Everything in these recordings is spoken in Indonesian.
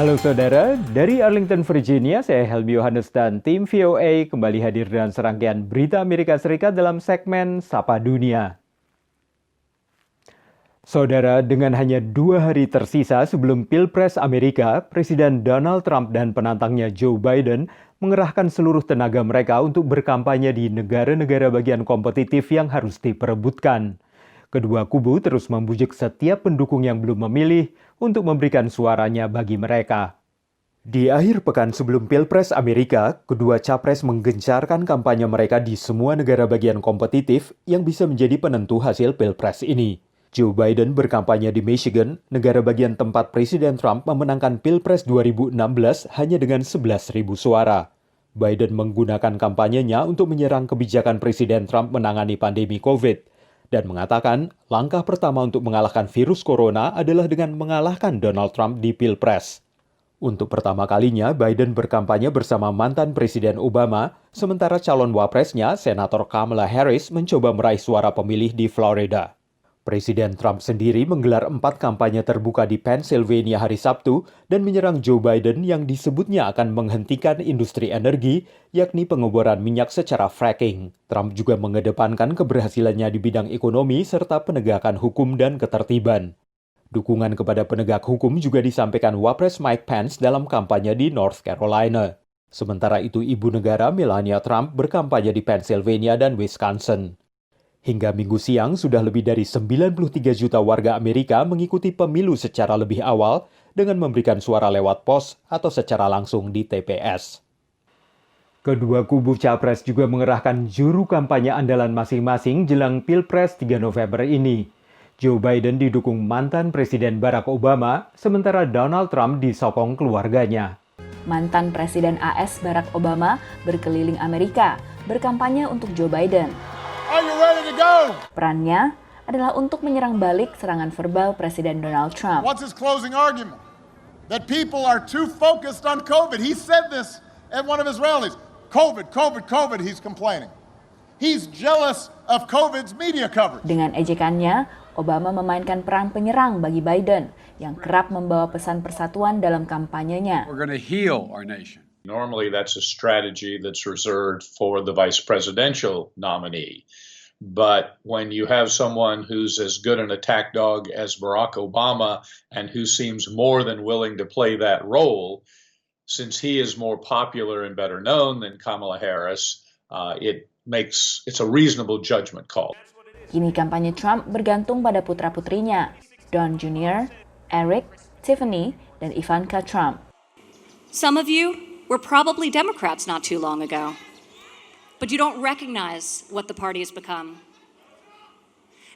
Halo saudara, dari Arlington, Virginia, saya Helmi Yohanes dan tim VOA kembali hadir dengan serangkaian berita Amerika Serikat dalam segmen Sapa Dunia. Saudara, dengan hanya 2 hari tersisa sebelum Pilpres Amerika, Presiden Donald Trump dan penantangnya Joe Biden mengerahkan seluruh tenaga mereka untuk berkampanye di negara-negara bagian kompetitif yang harus diperebutkan. Kedua kubu terus membujuk setiap pendukung yang belum memilih untuk memberikan suaranya bagi mereka. Di akhir pekan sebelum Pilpres Amerika, kedua capres menggencarkan kampanye mereka di semua negara bagian kompetitif yang bisa menjadi penentu hasil Pilpres ini. Joe Biden berkampanye di Michigan, negara bagian tempat Presiden Trump memenangkan Pilpres 2016 hanya dengan 11.000 suara. Biden menggunakan kampanyenya untuk menyerang kebijakan Presiden Trump menangani pandemi COVID. Dan mengatakan langkah pertama untuk mengalahkan virus corona adalah dengan mengalahkan Donald Trump di Pilpres. Untuk pertama kalinya, Biden berkampanye bersama mantan Presiden Obama, sementara calon wapresnya, Senator Kamala Harris, mencoba meraih suara pemilih di Florida. Presiden Trump sendiri menggelar 4 kampanye terbuka di Pennsylvania hari Sabtu dan menyerang Joe Biden yang disebutnya akan menghentikan industri energi, yakni pengeboran minyak secara fracking. Trump juga mengedepankan keberhasilannya di bidang ekonomi serta penegakan hukum dan ketertiban. Dukungan kepada penegak hukum juga disampaikan Wapres Mike Pence dalam kampanye di North Carolina. Sementara itu, ibu negara Melania Trump berkampanye di Pennsylvania dan Wisconsin. Hingga Minggu siang, sudah lebih dari 93 juta warga Amerika mengikuti pemilu secara lebih awal dengan memberikan suara lewat pos atau secara langsung di TPS. Kedua kubu capres juga mengerahkan juru kampanye andalan masing-masing jelang Pilpres 3 November ini. Joe Biden didukung mantan Presiden Barack Obama, sementara Donald Trump disokong keluarganya. Mantan Presiden AS Barack Obama berkeliling Amerika, berkampanye untuk Joe Biden. Are you ready to go? Perannya adalah untuk menyerang balik serangan verbal Presiden Donald Trump. What's his closing argument? That people are too focused on COVID. He said this at one of his rallies. COVID, he's complaining. He's jealous of COVID's media coverage. Dengan ejekannya, Obama memainkan peran penyerang bagi Biden yang kerap membawa pesan persatuan dalam kampanyenya. We're going to heal our nation. Normally, that's a strategy that's reserved for the vice presidential nominee. But when you have someone who's as good an attack dog as Barack Obama and who seems more than willing to play that role, since he is more popular and better known than Kamala Harris, it's a reasonable judgment call. Kini kampanye Trump bergantung pada putra-putrinya, Don Jr., Eric, Tiffany, dan Ivanka Trump. Some of you were probably Democrats not too long ago, but you don't recognize what the party has become.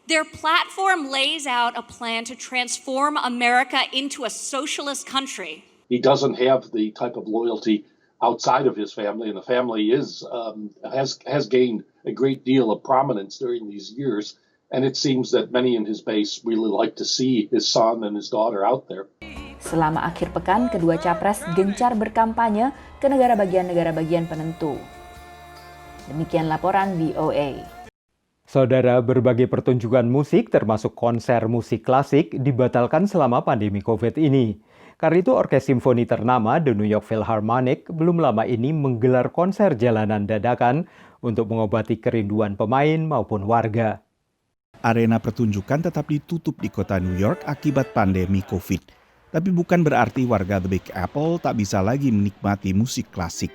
Their platform lays out a plan to transform America into a socialist country. He doesn't have the type of loyalty outside of his family, and the family has gained a great deal of prominence during these years, and it seems that many in his base really like to see his son and his daughter out there. Selama akhir pekan, kedua capres gencar berkampanye ke negara bagian penentu. Demikian laporan VOA. Saudara, berbagai pertunjukan musik termasuk konser musik klasik dibatalkan selama pandemi COVID ini. Karena itu, Orkes Simfoni ternama The New York Philharmonic belum lama ini menggelar konser jalanan dadakan untuk mengobati kerinduan pemain maupun warga. Arena pertunjukan tetap ditutup di kota New York akibat pandemi COVID. Tapi bukan berarti warga The Big Apple tak bisa lagi menikmati musik klasik.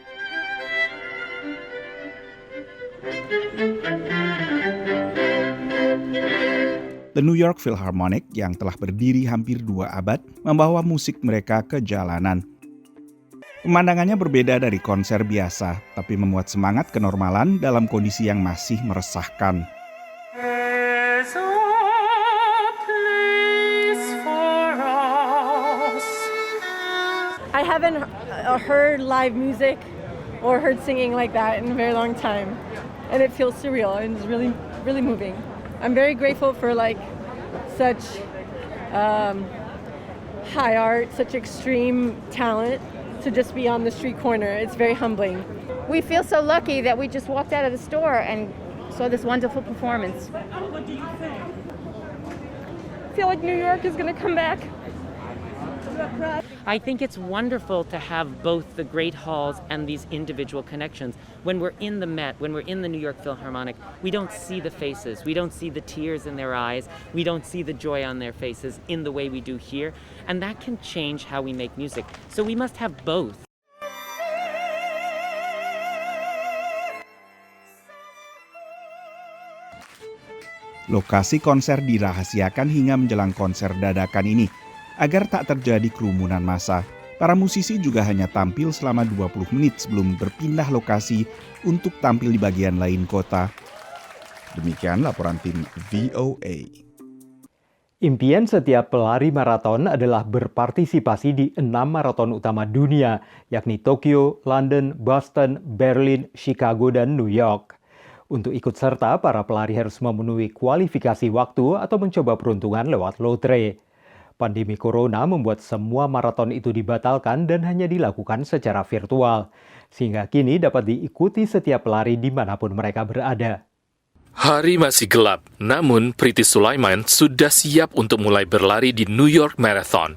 The New York Philharmonic yang telah berdiri hampir 2 abad membawa musik mereka ke jalanan. Pemandangannya berbeda dari konser biasa, tapi memuat semangat kenormalan dalam kondisi yang masih meresahkan. I haven't heard live music or heard singing like that in a very long time, and it feels surreal and it's really, really moving. I'm very grateful for such high art, such extreme talent to just be on the street corner. It's very humbling. We feel so lucky that we just walked out of the store and saw this wonderful performance. What do you think? I feel like New York is going to come back. I think it's wonderful to have both the great halls and these individual connections. When we're in the Met, when we're in the New York Philharmonic, we don't see the faces, we don't see the tears in their eyes, we don't see the joy on their faces in the way we do here, and that can change how we make music. So we must have both. Lokasi konser dirahasiakan hingga menjelang konser dadakan ini. Agar tak terjadi kerumunan massa, para musisi juga hanya tampil selama 20 menit sebelum berpindah lokasi untuk tampil di bagian lain kota. Demikian laporan tim VOA. Impian setiap pelari maraton adalah berpartisipasi di 6 maraton utama dunia, yakni Tokyo, London, Boston, Berlin, Chicago, dan New York. Untuk ikut serta, para pelari harus memenuhi kualifikasi waktu atau mencoba peruntungan lewat lotre. Pandemi Corona membuat semua maraton itu dibatalkan dan hanya dilakukan secara virtual, sehingga kini dapat diikuti setiap pelari dimanapun mereka berada. Hari masih gelap, namun Priti Sulaiman sudah siap untuk mulai berlari di New York Marathon.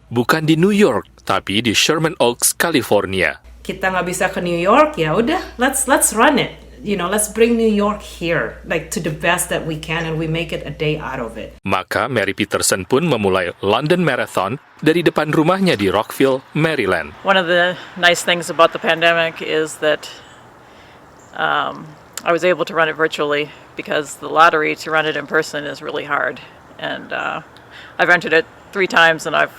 Bukan di New York, tapi di Sherman Oaks, California. Kita nggak bisa ke New York, ya udah, let's run it. You know, let's bring New York here, like to the best that we can, and we make it a day out of it. Maka Mary Peterson pun memulai London Marathon dari depan rumahnya di Rockville, Maryland. One of the nice things about the pandemic is that I was able to run it virtually because the lottery to run it in person is really hard. And I've entered it 3 times and I've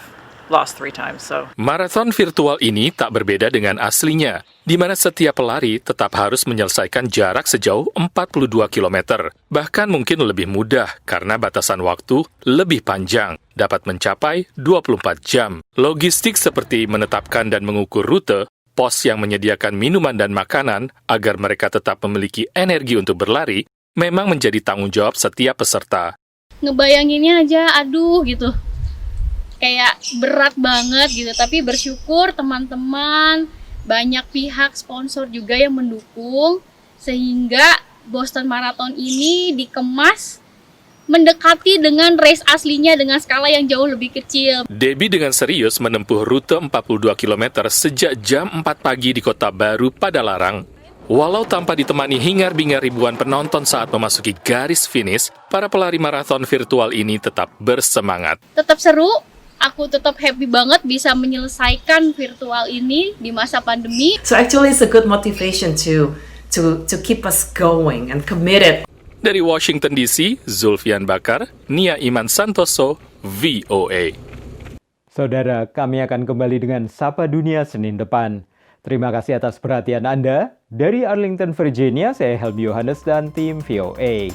lost 3 times. So. Marathon virtual ini tak berbeda dengan aslinya, di mana setiap pelari tetap harus menyelesaikan jarak sejauh 42 km. Bahkan mungkin lebih mudah karena batasan waktu lebih panjang, dapat mencapai 24 jam. Logistik seperti menetapkan dan mengukur rute, pos yang menyediakan minuman dan makanan agar mereka tetap memiliki energi untuk berlari, memang menjadi tanggung jawab setiap peserta. Ngebayanginnya aja, aduh gitu. Kayak berat banget gitu, tapi bersyukur teman-teman, banyak pihak sponsor juga yang mendukung, sehingga Boston Marathon ini dikemas mendekati dengan race aslinya dengan skala yang jauh lebih kecil. Debbie dengan serius menempuh rute 42 km sejak jam 4 pagi di Kota Baru pada Larang. Walau tanpa ditemani hingar-bingar ribuan penonton saat memasuki garis finish, para pelari maraton virtual ini tetap bersemangat. Tetap seru. Aku tetap happy banget bisa menyelesaikan virtual ini di masa pandemi. So actually it's a good motivation to keep us going and committed. Dari Washington DC, Zulfian Bakar, Nia Iman Santoso, VOA. Saudara, kami akan kembali dengan Sapa Dunia Senin depan. Terima kasih atas perhatian Anda. Dari Arlington, Virginia, saya Helmi Yohanes dan tim VOA.